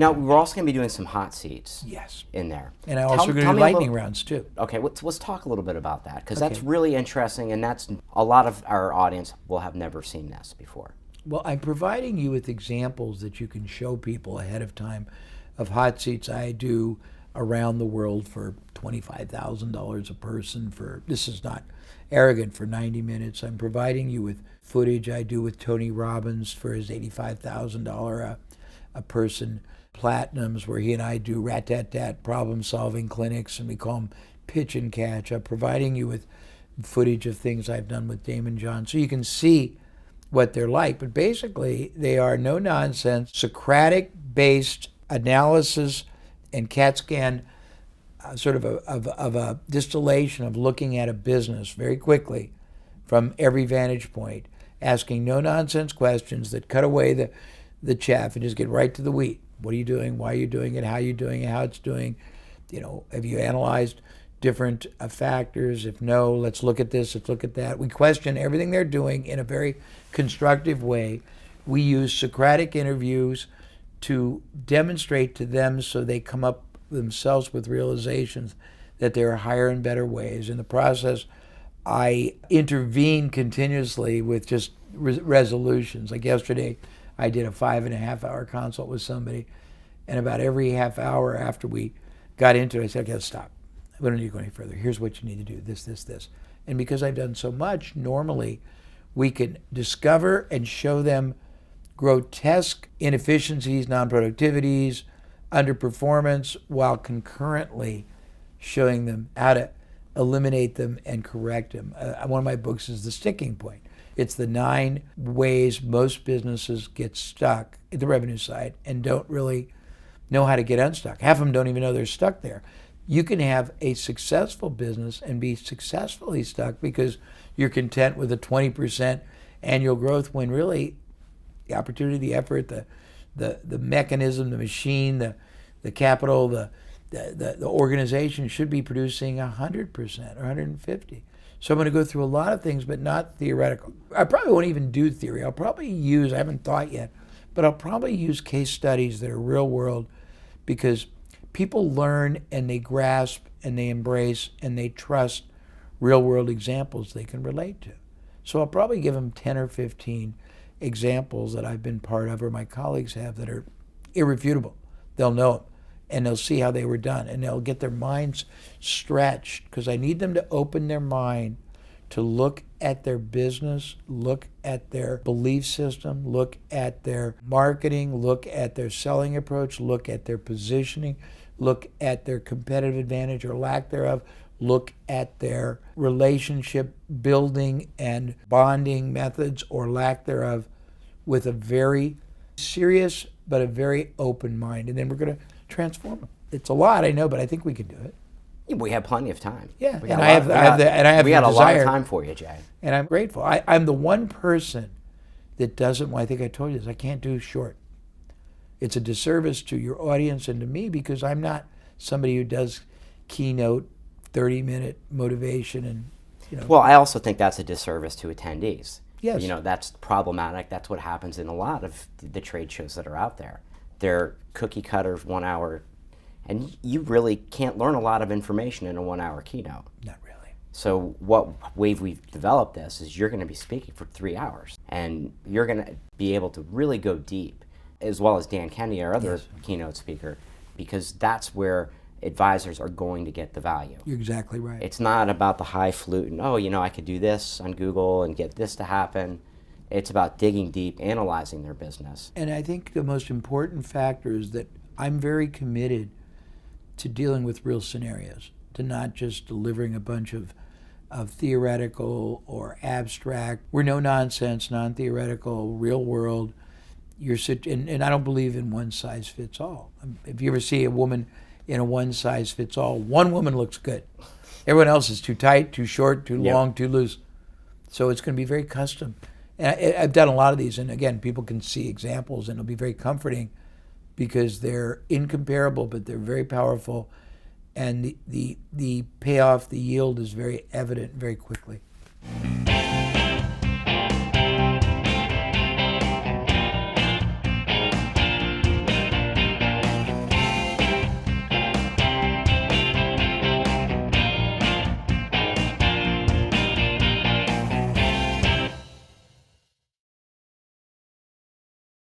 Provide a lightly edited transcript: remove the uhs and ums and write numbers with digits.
Now, we're also going to be doing some hot seats Yes. in there. And I also going to do lightning rounds too. Okay, let's talk a little bit about that, because that's really interesting, and that's a lot of our audience will have never seen this before. Well, I'm providing you with examples that you can show people ahead of time of hot seats I do around the world for $25,000 a person for, this is not arrogant, for 90 minutes. I'm providing you with footage I do with Tony Robbins for his $85,000 a person platinums, where he and I do rat-tat-tat problem-solving clinics, and we call them pitch and catch. I'm providing you with footage of things I've done with Damon John, so you can see what they're like. But basically, they are no-nonsense, Socratic-based analysis and CAT scan, sort of a distillation of looking at a business very quickly from every vantage point, asking no-nonsense questions that cut away the chaff and just get right to the wheat. What are you doing? Why are you doing it? How are you doing it? How it's doing? Have you analyzed different factors? If no, let's look at this, let's look at that. We question everything they're doing in a very constructive way. We use Socratic interviews to demonstrate to them, so they come up themselves with realizations that there are higher and better ways. In the process, I intervene continuously with just resolutions. Like yesterday, I did a 5.5-hour consult with somebody, and about every half hour after we got into it, I said, okay, let's stop. We don't need to go any further. Here's what you need to do, this, this, this. And because I've done so much, normally we can discover and show them grotesque inefficiencies, non-productivities, underperformance, while concurrently showing them how to eliminate them and correct them. One of my books is The Sticking Point. It's the 9 ways most businesses get stuck at the revenue side and don't really know how to get unstuck. Half of them don't even know they're stuck there. You can have a successful business and be successfully stuck because you're content with a 20% annual growth, when really the opportunity, the effort, the mechanism, the machine, the capital, the organization should be producing 100% or 150. So I'm going to go through a lot of things, but not theoretical. I probably won't even do theory. I'll probably use, I haven't thought yet, but I'll probably use case studies that are real world, because people learn and they grasp and they embrace and they trust real world examples they can relate to. So I'll probably give them 10 or 15 examples that I've been part of or my colleagues have that are irrefutable. They'll know them, and they'll see how they were done, and they'll get their minds stretched, because I need them to open their mind to look at their business, look at their belief system, look at their marketing, look at their selling approach, look at their positioning, look at their competitive advantage or lack thereof, look at their relationship building and bonding methods or lack thereof, with a very serious but a very open mind. And then we're going to transform them. It's a lot, I know, but I think we can do it. We have plenty of time. Yeah, we got a lot of time for you, Jay. And I'm grateful. I'm the one person that doesn't, well, I think I told you this, I can't do short. It's a disservice to your audience and to me, because I'm not somebody who does keynote 30-minute motivation and, Well, I also think that's a disservice to attendees. Yes. That's problematic. That's what happens in a lot of the trade shows that are out there. They're cookie cutters, 1 hour, and you really can't learn a lot of information in a 1 hour keynote. Not really. So what way we've developed this is you're going to be speaking for 3 hours, and you're going to be able to really go deep, as well as Dan Kennedy, our other keynote speaker, because that's where advisors are going to get the value. You're exactly right. It's not about the highfalutin, I could do this on Google and get this to happen. It's about digging deep, analyzing their business. And I think the most important factor is that I'm very committed to dealing with real scenarios, to not just delivering a bunch of theoretical or abstract. We're no nonsense, non-theoretical, real world. And I don't believe in one size fits all. If you ever see a woman in a one size fits all, one woman looks good. Everyone else is too tight, too short, too long, too loose. So it's going to be very custom. And I've done a lot of these, and again, people can see examples, and it'll be very comforting, because they're incomparable, but they're very powerful, and the payoff, the yield is very evident very quickly.